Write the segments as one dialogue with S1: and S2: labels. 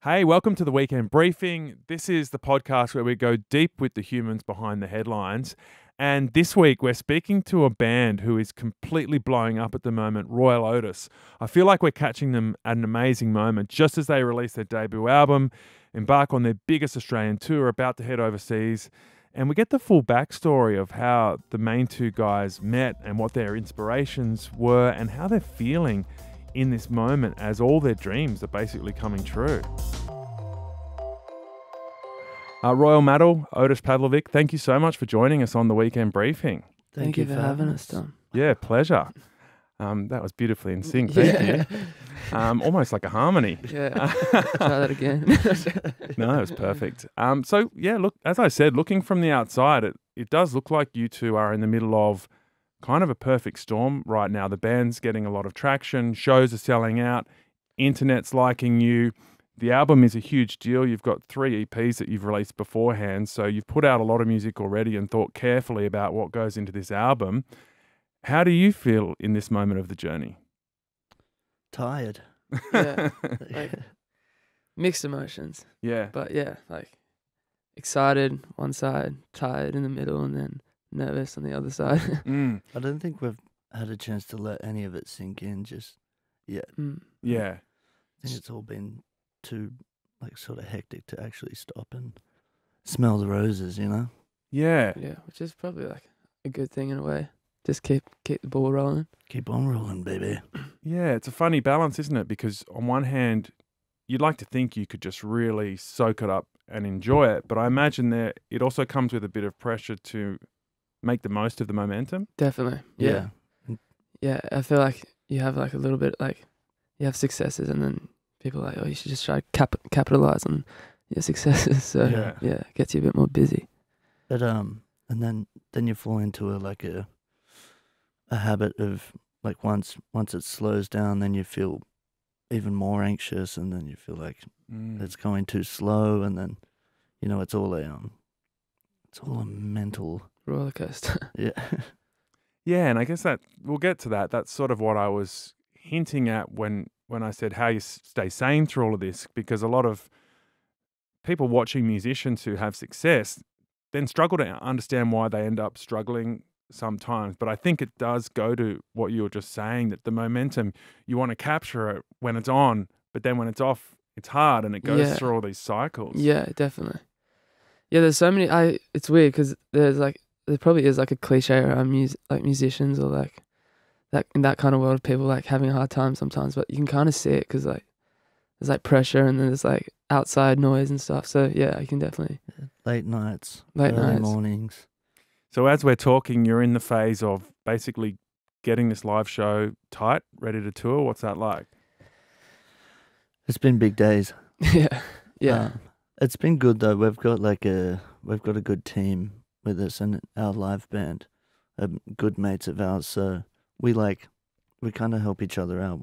S1: Hey, welcome to the Weekend Briefing. This is the podcast where we go deep with the humans behind the headlines. And this week we're speaking to a band who is completely blowing up at the moment, Royel Otis. I feel like we're catching them at an amazing moment just as they release their debut album, embark on their biggest Australian tour, about to head overseas. And we get the full backstory of how the main two guys met and what their inspirations were and how they're feeling in this moment as all their dreams are basically coming true. Royel, Maddell, Otis, Pavlovic, thank you so much for joining us on the Weekend Briefing.
S2: Thank you for having us, Tom.
S1: Yeah, pleasure. That was beautifully in sync. Thank you. Almost like a harmony.
S2: Yeah, try that again.
S1: No, it was perfect. So, yeah, look, as I said, looking from the outside, it does look like you two are in the middle of kind of a perfect storm right now. The band's getting a lot of traction, shows are selling out, internet's liking you. The album is a huge deal. You've got 3 EPs that you've released beforehand, so you've put out a lot of music already and thought carefully about what goes into this album. How do you feel in this moment of the journey?
S2: Tired. Yeah, like mixed emotions.
S1: Yeah.
S2: But yeah, like excited one side, tired in the middle, and then nervous on the other side.
S3: I don't think we've had a chance to let any of it sink in just yet.
S1: Yeah.
S3: I think it's all been too sort of hectic to actually stop and smell the roses, you know?
S1: Yeah.
S2: Yeah, which is probably like a good thing in a way. Just keep the ball rolling.
S3: Keep on rolling, baby.
S1: Yeah, it's a funny balance, isn't it? Because on one hand, you'd like to think you could just really soak it up and enjoy it, but I imagine it also comes with a bit of pressure to make the most of the momentum.
S2: Definitely. Yeah. Yeah, I feel like you have like a little bit like you have successes and then people are like, oh, you should just try to capitalize on your successes. So yeah, it gets you a bit more busy.
S3: But and then you fall into a habit of like once it slows down, then you feel even more anxious, and then you feel like it's going too slow, and then it's all a mental
S2: roller coaster.
S3: Yeah.
S1: Yeah, and I guess that we'll get to that. That's sort of what I was hinting at when I said how you stay sane through all of this, because a lot of people watching musicians who have success then struggle to understand why they end up struggling sometimes. But I think it does go to what you were just saying, that the momentum, you want to capture it when it's on, but then when it's off, it's hard, and it goes through all these cycles.
S2: Yeah, definitely. Yeah, there's so many. It's weird because there probably is like a cliche around musicians or like that in that kind of world of people like having a hard time sometimes, but you can kind of see it because like there's like pressure and then there's like outside noise and stuff. So yeah, you can definitely
S3: late nights, early mornings.
S1: So as we're talking, you're in the phase of basically getting this live show tight, ready to tour. What's that like?
S3: It's been big days.
S2: Yeah.
S3: It's been good though. We've got a good team with us, and our live band are good mates of ours. So we kind of help each other out.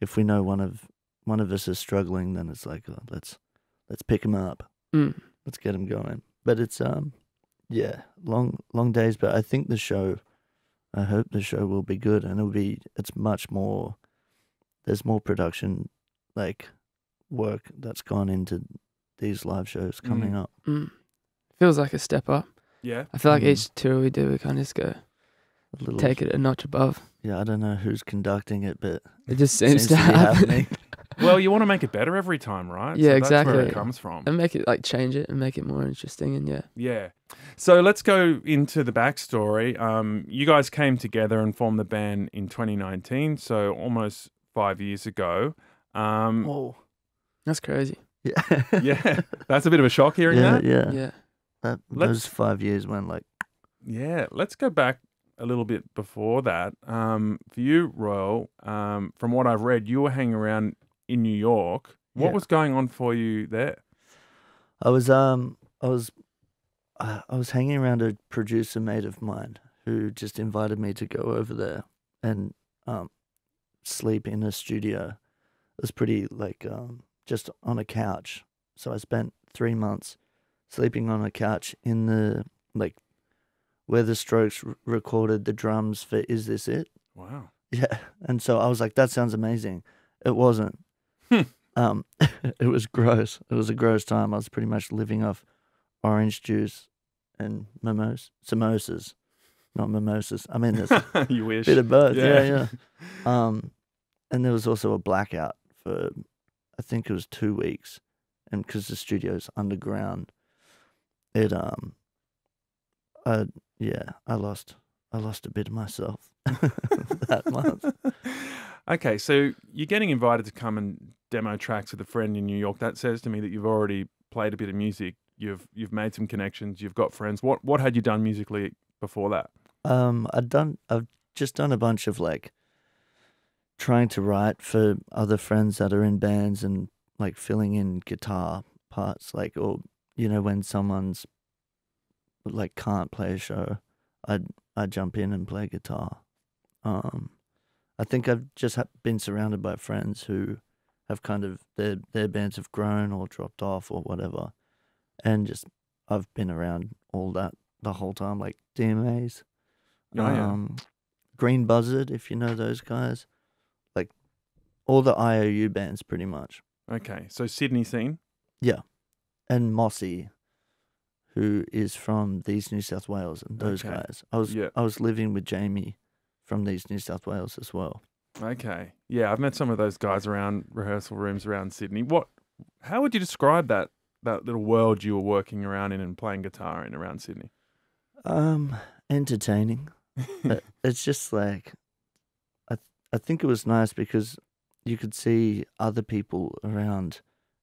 S3: If we know one of us is struggling, then it's like, oh, let's pick him up. Let's get him going. But it's long days. But I think I hope the show will be good, and it's much more. There's more production work that's gone into these live shows coming up.
S2: Feels like a step up.
S1: Yeah.
S2: I feel like each tour we do, we kind of just go take it a notch above.
S3: Yeah, I don't know who's conducting it, but
S2: it just seems to happen.
S1: Well, you want to make it better every time, right?
S2: Yeah,
S1: so
S2: exactly.
S1: That's where it comes from.
S2: And make it change it and make it more interesting, and
S1: Yeah. So let's go into the backstory. You guys came together and formed the band in 2019, so almost 5 years ago.
S3: Whoa.
S2: That's crazy.
S3: Yeah.
S1: Yeah. That's a bit of a shock hearing that.
S3: Yeah. Those 5 years went
S1: Yeah. Let's go back a little bit before that. For you, Royel, from what I've read, you were hanging around in New York. What was going on for you there?
S3: I was hanging around a producer mate of mine who just invited me to go over there and sleep in a studio. It was pretty just on a couch. So I spent 3 months sleeping on a couch in the where the Strokes recorded the drums for Is This It?
S1: Wow.
S3: Yeah. And so I was like, that sounds amazing. It wasn't. It was gross. It was a gross time. I was pretty much living off orange juice and samosas, not mimosas. I mean, there's a
S1: You wish.
S3: bit of both.
S1: Yeah.
S3: Yeah. And there was also a blackout for, I think it was 2 weeks, and because the studio's underground, it I lost a bit of myself that month.
S1: Okay, so you're getting invited to come and demo tracks with a friend in New York. That says to me that you've already played a bit of music. You've made some connections. You've got friends. What had you done musically before that?
S3: I've just done a bunch of like trying to write for other friends that are in bands and like filling in guitar parts, like, or when someone's like can't play a show, I'd jump in and play guitar. I think I've just been surrounded by friends who have kind of their bands have grown or dropped off or whatever, and just I've been around all that the whole time, like DMAs, Green Buzzard, if you know those guys, like all the IOU bands pretty much.
S1: Okay, so Sydney scene.
S3: Yeah, and Mossy, who is from these New South Wales, and those
S1: Okay.
S3: guys. I was living with Jamie from these New South Wales as well.
S1: Okay, yeah, I've met some of those guys around rehearsal rooms around Sydney. How would you describe that little world you were working around in and playing guitar in around Sydney?
S3: Entertaining. It's just like, I think it was nice because you could see other people around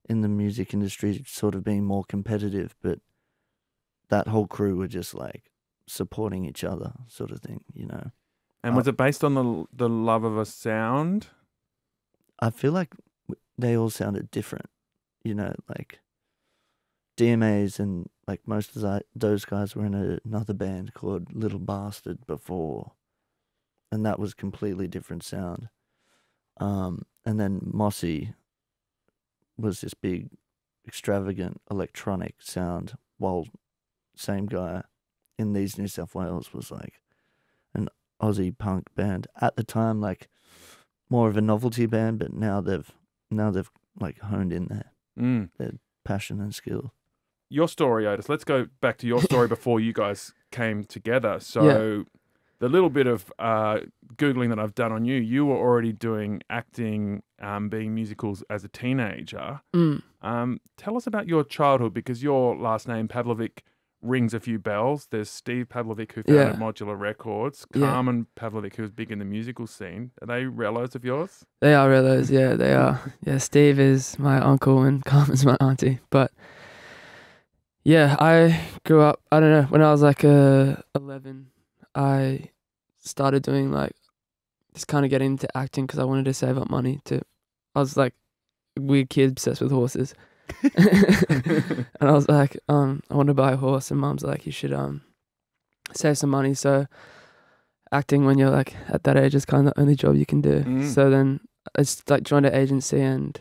S3: in the music industry sort of being more competitive, but that whole crew were just like supporting each other, sort of thing,
S1: And was it based on the love of a sound?
S3: I feel like they all sounded different, like DMAs and like most of those guys were in another band called Little Bastard before, and that was completely different sound. And then Mossy was this big, extravagant electronic sound, while same guy in these New South Wales was like an Aussie punk band at the time, like more of a novelty band, but now they've like honed in their passion and skill.
S1: Your story, Otis. Let's go back to your story before you guys came together. So the little bit of Googling that I've done on you, you were already doing acting, being musicals as a teenager. Tell us about your childhood, because your last name, Pavlovic, rings a few bells. There's Steve Pavlovic, who founded Modular Records, Carmen Pavlovic, who's big in the musical scene. Are they relos of yours?
S2: They are relos, yeah, they are. Yeah, Steve is my uncle and Carmen's my auntie. But yeah, I grew up, I don't know, when I was like 11, I started doing like, just kind of getting into acting because I wanted to save up money I was like a weird kid obsessed with horses. And I was like, I want to buy a horse, and Mum's like, you should save some money. So acting when you're like at that age is kind of the only job you can do. So then I just like joined an agency and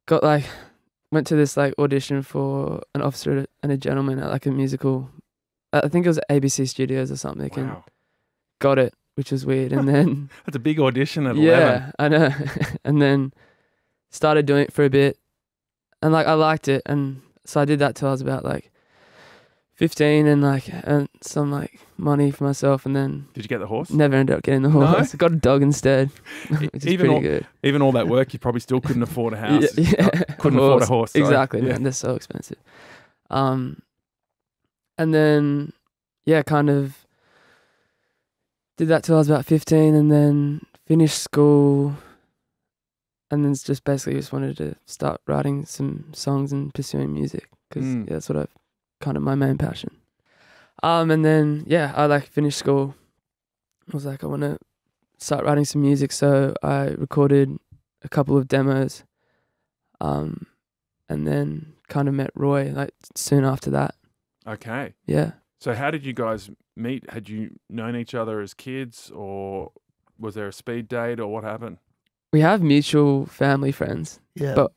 S2: went to this like audition for an officer and a gentleman at like a musical. I think it was ABC Studios or something.
S1: Wow.
S2: And got it, which was weird. And then
S1: That's a big audition at 11.
S2: yeah, I know. And then started doing it for a bit, and like I liked it, and so I did that till I was about like 15, and like earned some like money for myself, and then
S1: Did you get the horse?
S2: never ended up getting the horse. I got a dog instead, which is pretty good.
S1: Even all that work, you probably still couldn't afford a house.
S2: Yeah,
S1: Couldn't afford a horse. Sorry.
S2: Exactly,
S1: Yeah.
S2: man. They're so expensive. And then kind of did that till I was about 15, and then finished school, and then it's just basically just wanted to start writing some songs and pursuing music, because that's what I've kind of my main passion. And then I like finished school. I was like, I want to start writing some music, so I recorded a couple of demos, and then kind of met Roy like soon after that.
S1: Okay.
S2: Yeah.
S1: So how did you guys meet? Had you known each other as kids, or was there a speed date, or what happened?
S2: We have mutual family friends.
S3: Yeah,
S2: but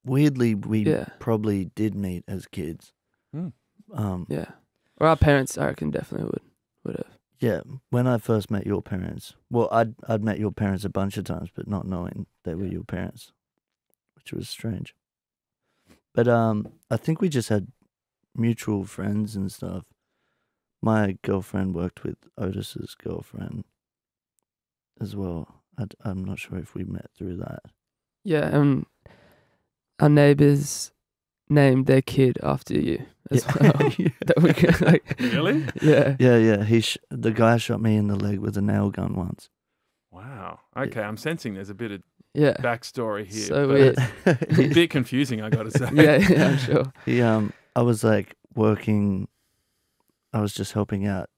S3: weirdly, we probably did meet as kids.
S2: Yeah, or our parents, I reckon, definitely would have.
S3: Yeah, when I first met your parents, well, I'd met your parents a bunch of times, but not knowing they were your parents. which was strange. But I think we just had mutual friends and stuff. My girlfriend worked with Otis's girlfriend as well. I'm not sure if we met through that.
S2: Yeah, our neighbours named their kid after you as well.
S3: Yeah.
S2: That we could, like,
S1: Really?
S2: yeah.
S3: Yeah. The guy shot me in the leg with a nail gun once.
S1: Wow. Okay, I'm sensing there's a bit of
S2: Yeah.
S1: backstory here.
S2: So
S1: but
S2: weird.
S1: It's a bit confusing, I got to say.
S2: Yeah, I'm sure.
S3: He I was like working. I was just helping out,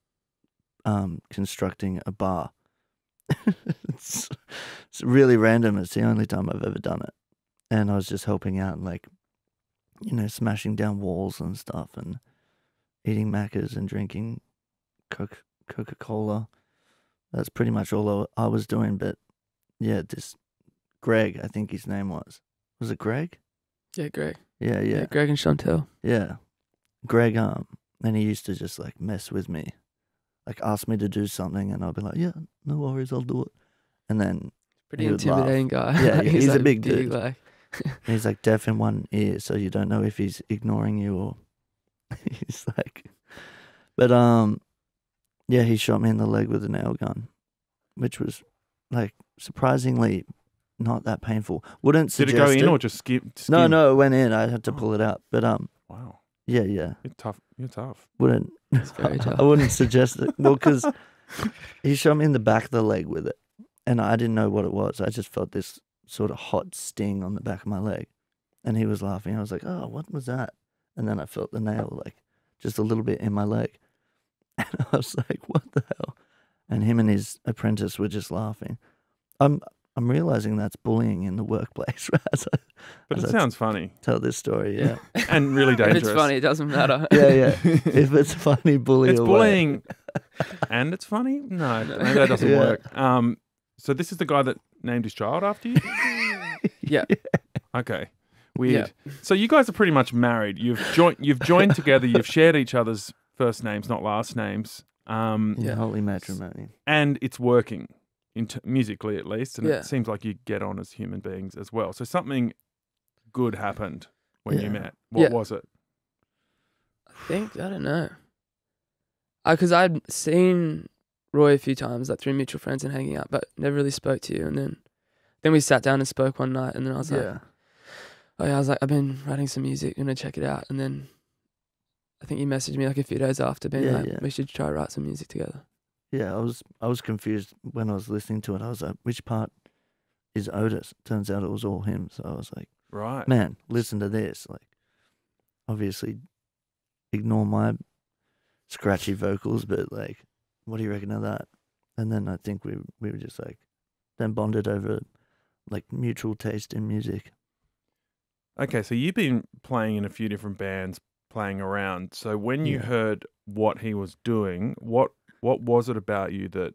S3: constructing a bar. it's really random. It's the only time I've ever done it, and I was just helping out and like, smashing down walls and stuff, and eating macas and drinking Coca-Cola. That's pretty much all I was doing. But yeah, this Greg, I think his name was. Was it Greg?
S2: Yeah, Greg.
S3: Yeah.
S2: Greg and Chantel.
S3: Yeah. Greg, and he used to just like mess with me, like ask me to do something, and I'll be like, yeah, no worries, I'll do it. And then
S2: Pretty
S3: he would laugh.
S2: intimidating guy.
S3: Yeah,
S2: Like,
S3: he's a
S2: like
S3: big dude.
S2: Like,
S3: He's like deaf in one ear, so you don't know if he's ignoring you or he's like. But yeah, he shot me in the leg with a nail gun, which was like surprisingly not that painful. Wouldn't
S1: Did it
S3: suggest
S1: go in or just skip?
S3: No, it went in. I had to pull it out. But
S1: Wow.
S3: yeah.
S1: You're tough. You're tough.
S3: Wouldn't.
S2: It's very tough.
S3: I wouldn't suggest it. Well, because he shot me in the back of the leg with it, and I didn't know what it was. I just felt this sort of hot sting on the back of my leg, and he was laughing. I was like, "Oh, what was that?" And then I felt the nail like just a little bit in my leg, and I was like, "What the hell?" And him and his apprentice were just laughing. I'm realizing that's bullying in the workplace, right?
S1: But it sounds funny
S3: Tell this story, yeah.
S1: and really
S2: If
S1: dangerous.
S2: it's funny, it doesn't matter.
S3: Yeah. If it's funny, bully
S1: It's
S3: away.
S1: bullying and it's funny? No, maybe that doesn't
S3: Yeah.
S1: work. So this is the guy that named his child after you?
S2: Yeah.
S1: Okay. Weird. So you guys are pretty much married. You've joined together, you've shared each other's first names, not last names.
S3: Yeah, holy matrimony.
S1: And it's working. Musically at least, and
S2: Yeah.
S1: it seems like you get on as human beings as well. So something good happened when you
S3: Yeah.
S1: met. What was it?
S2: I don't know. Because I'd seen Roy a few times, like through mutual friends and hanging out, but never really spoke to you. And then we sat down and spoke one night, and then I was like, oh yeah, I've been writing some music, I'm gonna check it out. And then I think you messaged me like a few days after, being like, we should try to write some music together.
S3: Yeah, I was confused when I was listening to it. I was like, which part is Otis? Turns out it was all him. So I was like,
S1: Right.
S3: man, listen to this. Like, obviously, ignore my scratchy vocals, but like, what do you reckon of that? And then I think we were just like, then bonded over like mutual taste in music.
S1: Okay, so you've been playing in a few different bands, playing around. So when you
S3: Yeah.
S1: heard what he was doing, what was it about you that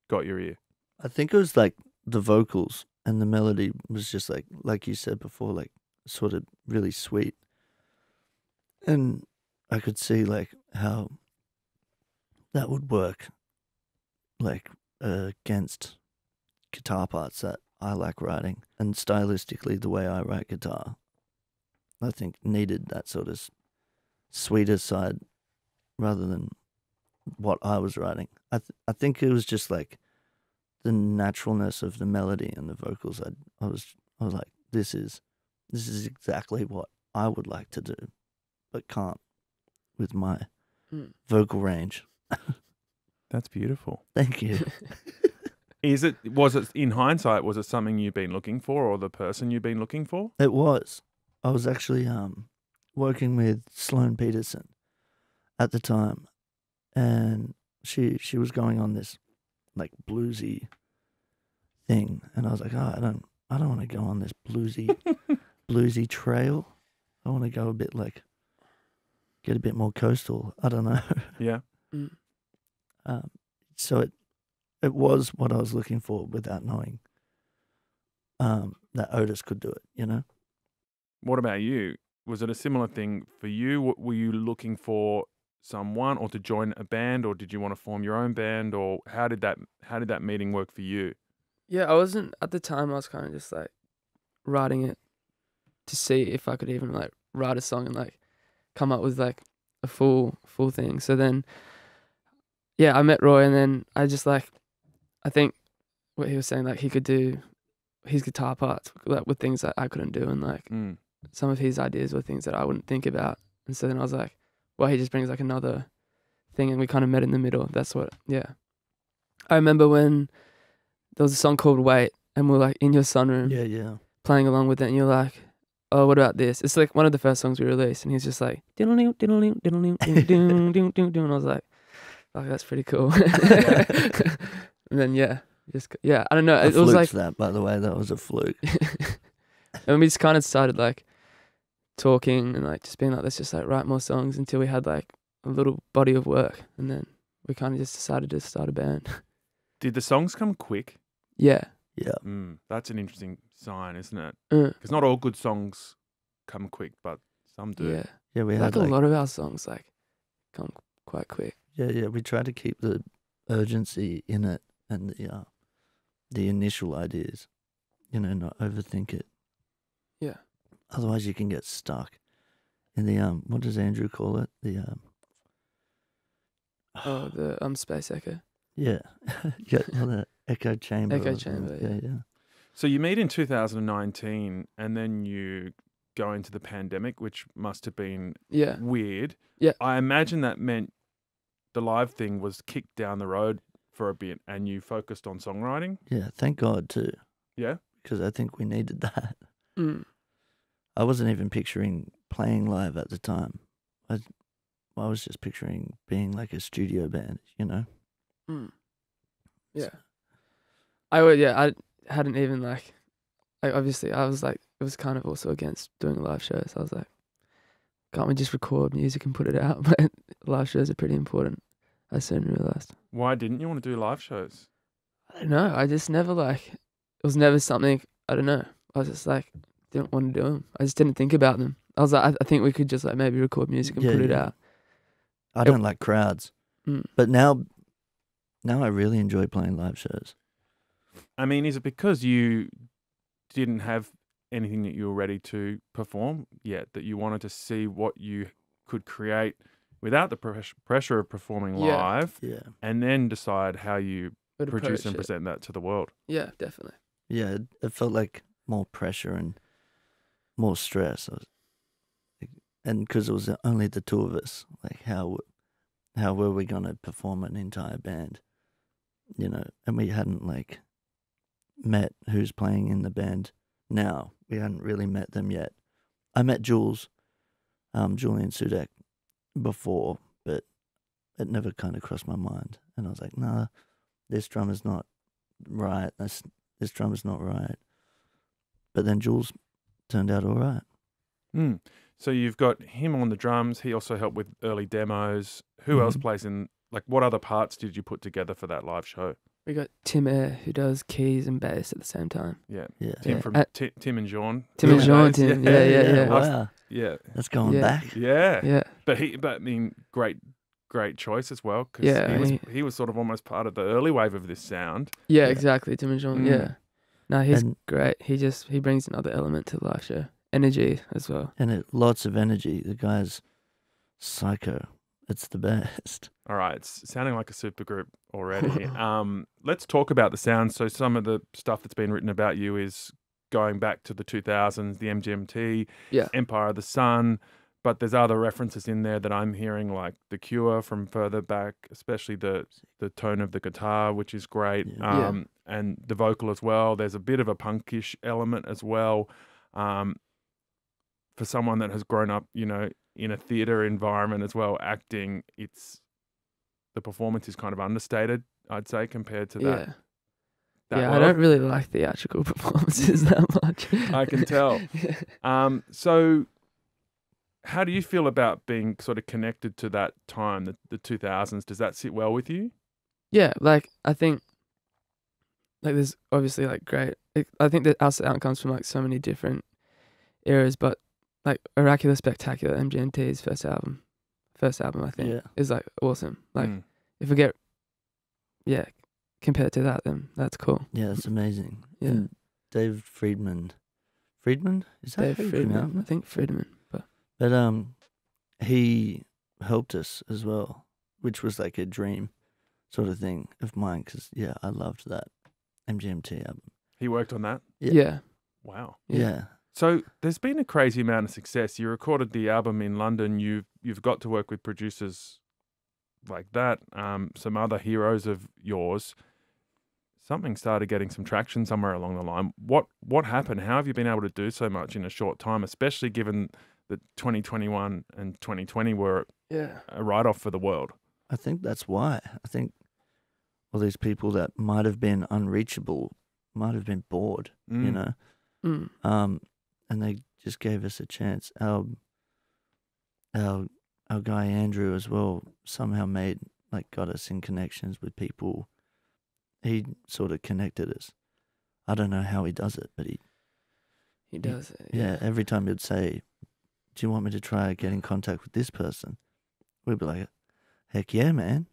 S1: got your ear?
S3: I think it was like the vocals and the melody was just like you said before, like sort of really sweet. And I could see like how that would work like against guitar parts that I like writing. And stylistically, the way I write guitar, I think needed that sort of sweeter side rather than what I was writing. I think it was just like the naturalness of the melody and the vocals. I was like, this is exactly what I would like to do, but can't with my vocal range.
S1: That's beautiful.
S3: Thank you.
S1: Was it in hindsight, was it something you've been looking for or the person you've been looking for?
S3: It was. I was actually working with Sloane Peterson at the time, and she was going on this like bluesy thing, and I was like, oh, I don't want to go on this bluesy trail. I want to go a bit like get a bit more coastal. I don't know.
S1: Yeah.
S3: So it was what I was looking for without knowing that Otis could do it, you know?
S1: What about you? Was it a similar thing for you? Were you looking for someone or to join a band, or did you want to form your own band, or how did that meeting work for you?
S2: Yeah, I wasn't, at the time I was kind of just like writing it to see if I could even like write a song and like come up with like a full thing. So then, yeah, I met Roy, and then I just like, I think what he was saying, like he could do his guitar parts like with things that I couldn't do, and like some of his ideas were things that I wouldn't think about. And so then I was like, well, he just brings like another thing, and we kind of met in the middle. That's what, yeah. I remember when there was a song called Wait, and we're like in your sunroom playing along with it, and you're like, oh, what about this? It's like one of the first songs we released, and he's just like, diddle-ding, diddle-ding, diddle-ding, ding, ding, ding, ding, and I was like, oh, that's pretty cool. And then, yeah, I don't know. It was like
S3: that, by the way, that was a fluke.
S2: And we just kind of started like talking and like just being like, let's just like write more songs until we had like a little body of work, and then we kind of just decided to start a band.
S1: Did the songs come quick?
S2: Yeah.
S3: Yeah.
S1: That's an interesting sign, isn't it?
S2: Mm.
S1: Because not all good songs come quick, but some do.
S2: Yeah.
S3: Yeah, we
S2: like
S3: had
S2: a lot of our songs like come quite quick.
S3: Yeah. We tried to keep the urgency in it and the initial ideas, not overthink it.
S2: Yeah.
S3: Otherwise, you can get stuck in the what does Andrew call it? The
S2: the space echo.
S3: Yeah, the echo chamber.
S2: Echo chamber.
S3: Yeah.
S1: So you meet in 2019, and then you go into the pandemic, which must have been weird.
S2: Yeah.
S1: I imagine that meant the live thing was kicked down the road for a bit, and you focused on songwriting.
S3: Yeah, thank God too.
S1: Yeah,
S3: because I think we needed that.
S2: Mm.
S3: I wasn't even picturing playing live at the time. I was just picturing being like a studio band,
S2: Mm. Yeah. I hadn't even like obviously I was like, it was kind of also against doing live shows. I was like, can't we just record music and put it out? But live shows are pretty important, I soon realised.
S1: Why didn't you want to do live shows?
S2: I don't know. I just never it was never something, I don't know. I was just like, didn't want to do them. I just didn't think about them. I was like, I think we could just like maybe record music and put it out.
S3: I don't like crowds. But now I really enjoy playing live shows.
S1: I mean, is it because you didn't have anything that you were ready to perform yet, that you wanted to see what you could create without the pressure of performing live, and then decide how you produce and present that to the world?
S2: Yeah, definitely.
S3: Yeah, it felt like more pressure and more stress. And because it was only the two of us, like how were we going to perform an entire band? And we hadn't like met who's playing in the band now. We hadn't really met them yet. I met Julian Sudak before, but it never kind of crossed my mind. And I was like, nah, this drummer's not right. This drummer's not right. But then Jules turned out all right.
S1: So you've got him on the drums. He also helped with early demos. Who else plays in, like, what other parts did you put together for that live show?
S2: We got Tim Eyre, who does keys and bass at the same time.
S1: Yeah.
S3: Tim
S1: from Tim and John.
S2: Tim and John, Tim. Yeah.
S3: Wow.
S1: Yeah.
S3: That's going back.
S1: Yeah. But I mean, great choice as well, because he was sort of almost part of the early wave of this sound.
S2: Yeah, exactly. Tim and John, No, he's great. He brings another element to the live show. Energy as well.
S3: And lots of energy. The guy's psycho. It's the best.
S1: All right, it's sounding like a supergroup already. Let's talk about the sound. So some of the stuff that's been written about you is going back to the 2000s, the MGMT, Empire of the Sun, but there's other references in there that I'm hearing, like The Cure from further back, especially the tone of the guitar, which is great, and the vocal as well. There's a bit of a punkish element as well. For someone that has grown up, in a theatre environment as well, acting, the performance is kind of understated, I'd say, compared to that.
S2: Yeah, I don't really like theatrical performances that much.
S1: I can tell. So how do you feel about being sort of connected to that time, the 2000s? Does that sit well with you?
S2: Yeah, like, I think, like, there's obviously, like, great... I think that our sound comes from, like, so many different eras, but like Oracular Spectacular, MGMT's first album I think is like awesome. Like if we get compared to that, then that's cool.
S3: Yeah, it's amazing.
S2: Yeah.
S3: And Dave Friedman's Friedman. Is that
S2: Dave
S3: how you
S2: Friedman.
S3: pronounce
S2: I
S3: it?
S2: think Friedman. But
S3: But he helped us as well, which was like a dream sort of thing of mine. Because I loved that MGMT album.
S1: He worked on that.
S3: Yeah.
S2: yeah.
S1: Wow.
S3: Yeah.
S1: So there's been a crazy amount of success. You recorded the album in London. You've got to work with producers like that. Some other heroes of yours. Something started getting some traction somewhere along the line. What happened? How have you been able to do so much in a short time, especially given that 2021 and 2020 were
S2: Yeah.
S1: a write-off for the world?
S3: I think that's why. I think all these people that might have been unreachable might have been bored, you know?
S2: Mm.
S3: And they just gave us a chance. Our guy Andrew as well somehow got us in connections with people. He sort of connected us. I don't know how he does it, but
S2: He does it.
S3: yeah, every time he'd say, "Do you want me to try get in contact with this person?" We'd be like, "Heck yeah, man!"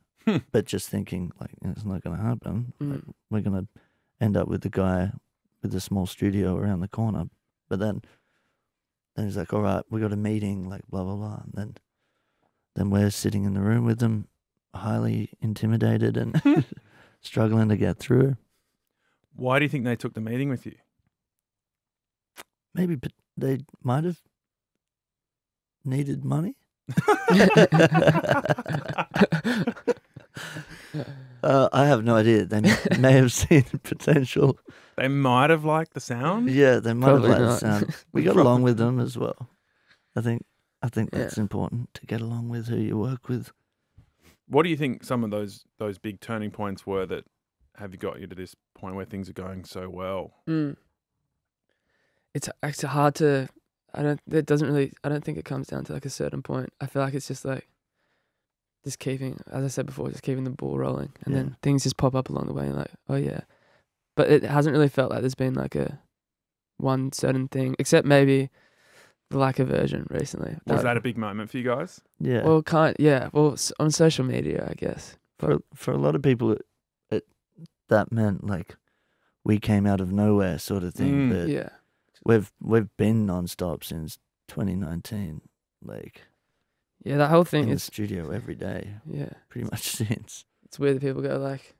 S3: But just thinking like it's not going to happen. Like, we're going to end up with the guy with the small studio around the corner. But then he's like, "All right, we got a meeting," like blah blah blah. And then we're sitting in the room with them, highly intimidated and struggling to get through.
S1: Why do you think they took the meeting with you?
S3: Maybe they might have needed money. I have no idea. They may have seen the potential.
S1: They might have liked the sound.
S3: Yeah, they might
S2: Probably
S3: have liked
S2: not.
S3: the sound. We got along with them as well. I think that's important to get along with who you work with.
S1: What do you think some of those big turning points were that have got you to this point where things are going so well?
S2: It's hard to. I don't think it comes down to like a certain point. I feel like it's just like just keeping, as I said before, just keeping the ball rolling, and then things just pop up along the way. And like, oh yeah, but it hasn't really felt like there's been like a one certain thing, except maybe the lack of version recently.
S1: Was that a big moment for you guys?
S3: Yeah.
S2: Well, Well, on social media, I guess.
S3: For a lot of people, that meant like we came out of nowhere, sort of thing. But
S2: Yeah.
S3: we've been nonstop since 2019. Like,
S2: Yeah, that whole thing
S3: in the
S2: is
S3: studio every day,
S2: yeah.
S3: pretty much since.
S2: It's weird that people go like,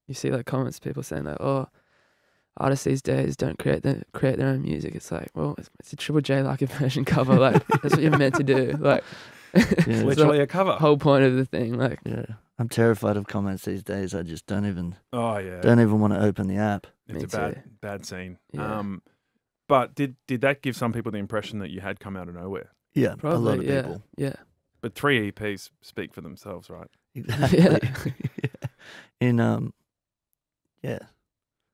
S2: you see like comments, people saying like, oh, artists these days don't create their own music. It's like, well, it's a Triple J like a version cover. Like that's what you're meant to do. Like,
S3: Yeah.
S1: Literally a cover.
S2: whole point of the thing. Like,
S3: Yeah, I'm terrified of comments these days. I just don't even want to open the app.
S1: It's
S2: Me
S1: a
S2: too.
S1: bad scene.
S2: Yeah.
S1: But did that give some people the impression that you had come out of nowhere?
S3: Yeah,
S2: probably,
S3: a lot of
S2: yeah,
S3: people.
S2: yeah.
S1: But 3 EPs speak for themselves, right?
S3: Exactly.
S2: Yeah.
S3: In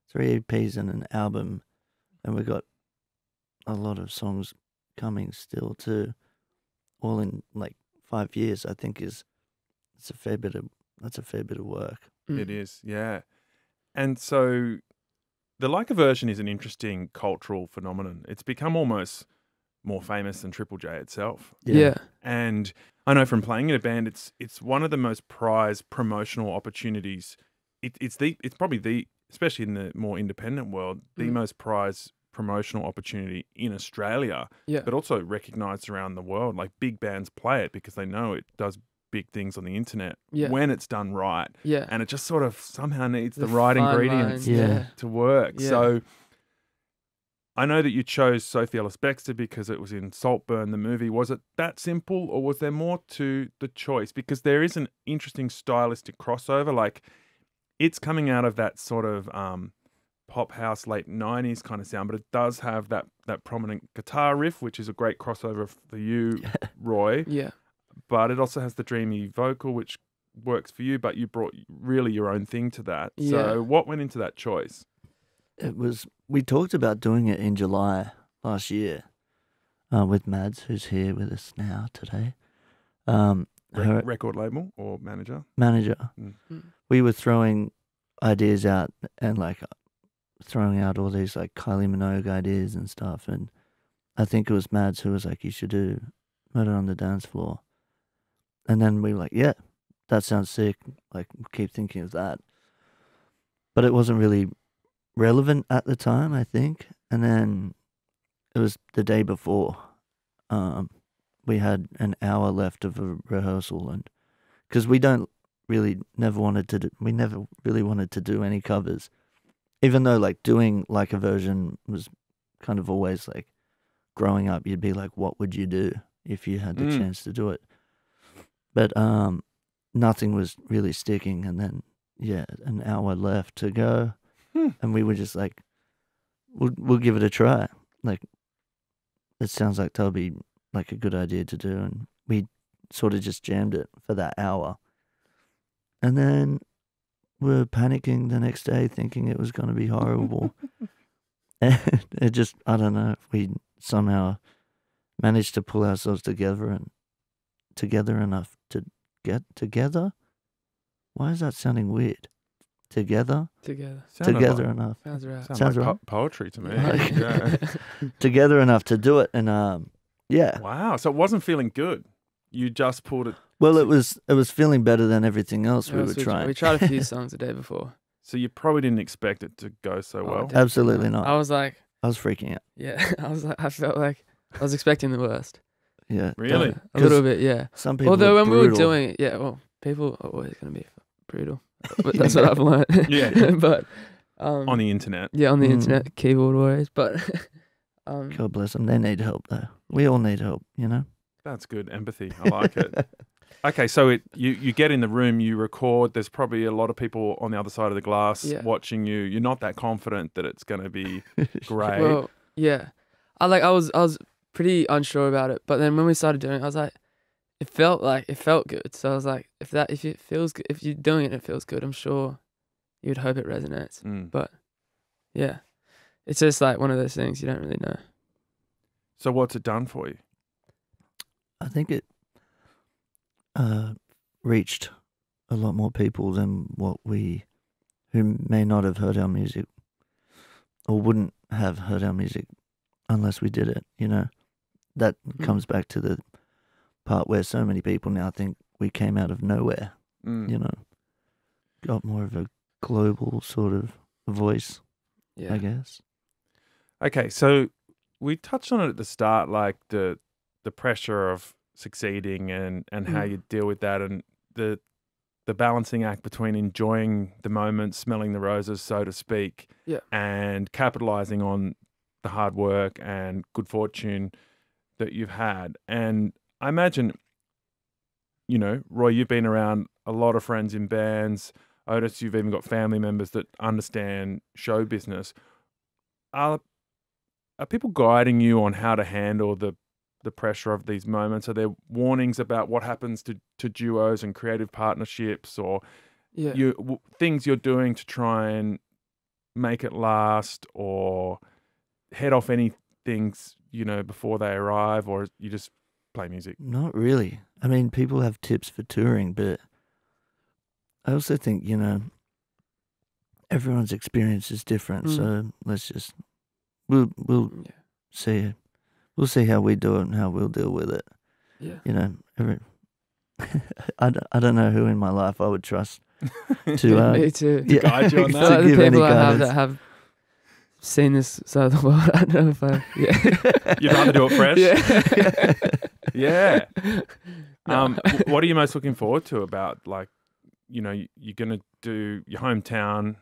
S3: 3 EPs and an album, and we got a lot of songs coming still too. All in like 5 years, I think that's a fair bit of work.
S1: It is, yeah. And so the Leica version is an interesting cultural phenomenon. It's become almost more famous than Triple J itself.
S2: Yeah.
S1: And I know from playing in a band, it's one of the most prized promotional opportunities. It's probably the, especially in the more independent world, the most prized promotional opportunity in Australia, but also recognised around the world. Like big bands play it because they know it does big things on the internet when it's done right.
S2: Yeah.
S1: And it just sort of somehow needs the
S2: The
S1: right
S2: fine
S1: ingredients
S2: line,
S1: to work.
S2: Yeah.
S1: So I know that you chose Sophie Ellis-Bextor because it was in Saltburn, the movie. Was it that simple, or was there more to the choice? Because there is an interesting stylistic crossover. Like, it's coming out of that sort of pop house late 90s kind of sound, but it does have that prominent guitar riff, which is a great crossover for you, Roy.
S2: Yeah.
S1: But it also has the dreamy vocal, which works for you, but you brought really your own thing to that.
S2: Yeah.
S1: So what went into that choice?
S3: We talked about doing it in July last year with Mads, who's here with us now today. Her
S1: Record label or manager?
S3: manager.
S1: Mm.
S3: We were throwing ideas out and like throwing out all these like Kylie Minogue ideas and stuff. And I think it was Mads who was like, you should do Murder on the Dance Floor. And then we were like, yeah, that sounds sick. Like, keep thinking of that. But it wasn't really relevant at the time, I think. And then it was the day before. We had an hour left of a rehearsal, and because we never really wanted to do any covers, even though like doing like a version was kind of always like growing up. You'd be like, what would you do if you had the chance to do it? But nothing was really sticking, and then an hour left to go, and we were just like, we'll give it a try. Like, it sounds like that'll be like a good idea to do, and we sort of just jammed it for that hour, and then we're panicking the next day, thinking it was going to be horrible, and it just, I don't know, we somehow managed to pull ourselves together enough to get together. Why is that sounding weird? Together enough.
S2: Sounds right.
S1: Sounds like
S3: right.
S1: poetry to me.
S3: Like-
S1: Yeah.
S3: Together enough to do it, and yeah.
S1: Wow. So it wasn't feeling good. You just pulled it.
S3: Well, it was feeling better than everything else we were trying.
S2: We tried a few songs the day before.
S1: So you probably didn't expect it to go so well.
S2: definitely
S3: Absolutely not.
S2: I was like,
S3: I was freaking out.
S2: yeah, I felt like I was expecting the worst.
S3: Yeah,
S1: Really?
S2: A little bit, yeah.
S3: Some people.
S2: Although
S3: are
S2: when we were
S3: brutal.
S2: doing it, yeah, well, people are always going to be brutal. But that's what I've learned.
S1: Yeah.
S2: But
S1: On the internet.
S2: yeah, on the
S3: Mm.
S2: internet, keyboard warriors. But
S3: God bless them. They need help though. We all need help, you know.
S1: That's good. Empathy. I like it. Okay, so you get in the room, you record. There's probably a lot of people on the other side of the glass watching you. You're not that confident that it's going to be great.
S2: well, yeah, I was pretty unsure about it. But then when we started doing it, I was like, it felt good. So I was like, if it feels good, if you're doing it, it feels good. I'm sure you'd hope it resonates. But yeah, it's just like one of those things you don't really know.
S1: So what's it done for you?
S3: I think it reached a lot more people than who may not have heard our music or wouldn't have heard our music unless we did it, you know. That comes back to the part where so many people now think we came out of nowhere, you know. Got more of a global sort of voice, I guess.
S1: Okay, so we touched on it at the start, like the pressure of succeeding and how you deal with that, and the balancing act between enjoying the moment, smelling the roses, so to speak, and capitalizing on the hard work and good fortune that you've had. And I imagine, you know, Roy, you've been around a lot of friends in bands. Otis, you've even got family members that understand show business. Are people guiding you on how to handle the pressure of these moments? Are there warnings about what happens to duos and creative partnerships, or things you're doing to try and make it last, or head off any things, you know, before they arrive, or you just play music?
S3: Not really. I mean, people have tips for touring, but I also think, you know, everyone's experience is different. So let's just we'll see. We'll see how we do it and how we'll deal with it.
S2: Yeah.
S3: You know, I don't know who in my life I would trust to
S2: me too.
S1: To guide you on
S2: I
S1: that.
S2: feel like the
S3: give any
S2: people I have
S3: guidance.
S2: that have seen this side of the world, I don't know if I.
S1: You'd rather do it fresh?
S2: Yeah.
S1: Yeah. What are you most looking forward to about, like, you know, you're going to do your hometown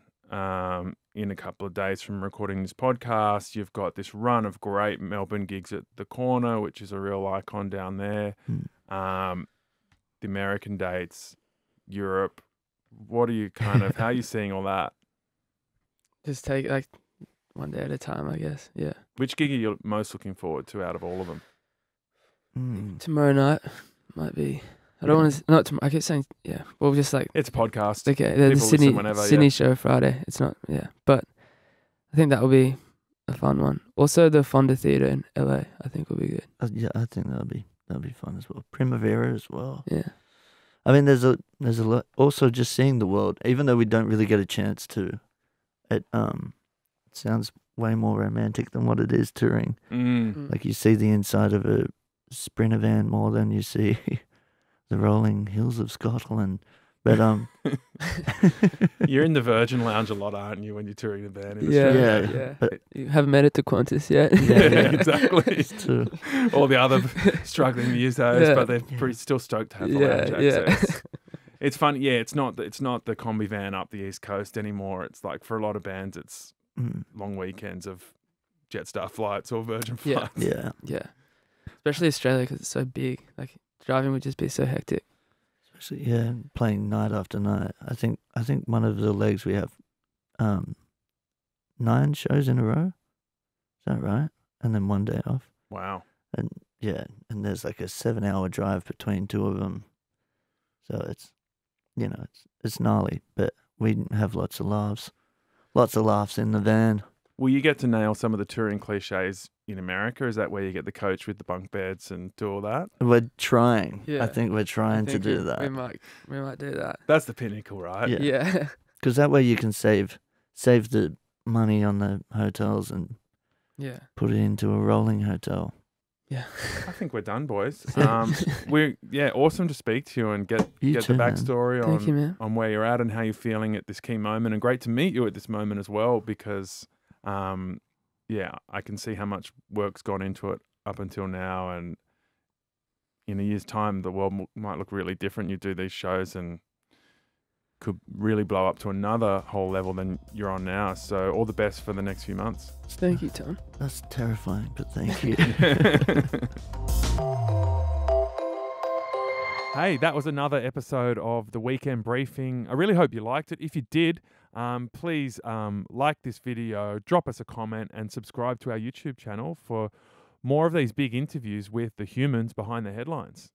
S1: in a couple of days from recording this podcast. You've got this run of great Melbourne gigs at The Corner, which is a real icon down there. The American dates, Europe. What are you how are you seeing all that?
S2: Just take like one day at a time, I guess. Yeah.
S1: Which gig are you most looking forward to out of all of them?
S2: Tomorrow night might be. I don't want to. Not tomorrow. I keep saying Well, just like
S1: It's a podcast.
S2: okay. The
S1: People listen whenever,
S2: Sydney show Friday. It's not. Yeah, but I think that will be a fun one. Also, the Fonda Theatre in LA. I think will be good.
S3: Yeah, I think that'll be fun as well. Primavera as well.
S2: Yeah.
S3: I mean, there's a lot. Also, just seeing the world, even though we don't really get a chance to, it sounds way more romantic than what it is touring. Like you see the inside of a Sprinter van more than you see the rolling hills of Scotland. But
S1: You're in the Virgin Lounge a lot, aren't you, when you're touring a band in
S2: Yeah,
S1: Australia?
S3: Yeah, but-
S2: You haven't made it to Qantas yet.
S3: Yeah.
S1: Exactly.
S3: it's true.
S1: All the other struggling musos,
S2: Yeah.
S1: but they're
S3: Yeah.
S1: pretty still stoked to have the
S2: Yeah,
S1: lounge
S2: yeah.
S1: access. It's fun. Yeah, it's not the combi van up the East Coast anymore. It's like for a lot of bands, it's
S3: Mm,
S1: long weekends of Jetstar flights or Virgin
S2: Yeah.
S1: flights.
S3: yeah.
S2: Yeah. Especially Australia because it's so big. Like driving would just be so hectic.
S3: Especially, yeah, playing night after night. I think one of the legs we have 9 shows in a row. Is that right? And then 1 day off.
S1: Wow.
S3: And yeah, and there's like a 7-hour drive between 2 of them. So it's, it's gnarly, but we have lots of laughs. Lots of laughs in the van.
S1: Will you get to nail some of the touring cliches in America? Is that where you get the coach with the bunk beds and do all that?
S3: We're trying.
S2: Yeah.
S3: I think we're trying to do
S2: We
S3: that.
S2: might do that.
S1: That's the pinnacle, right?
S3: Yeah.
S2: Yeah.
S3: Because that way you can save the money on the hotels and
S2: Yeah.
S3: put it into a rolling hotel.
S2: Yeah.
S1: I think we're done, boys.
S2: Yeah.
S1: Awesome to speak to you and get
S3: You
S1: the
S3: too, man.
S1: backstory
S2: Thank you,
S1: on
S2: man.
S1: on where you're at and how you're feeling at this key moment, and great to meet you at this moment as well because, I can see how much work's gone into it up until now, and in a year's time, the world might look really different. You do these shows and could really blow up to another whole level than you're on now. So all the best for the next few months.
S2: Thank you, Tom.
S3: That's terrifying, but thank you.
S1: Hey, that was another episode of the Weekend Briefing. I really hope you liked it. If you did, please like this video, drop us a comment, and subscribe to our YouTube channel for more of these big interviews with the humans behind the headlines.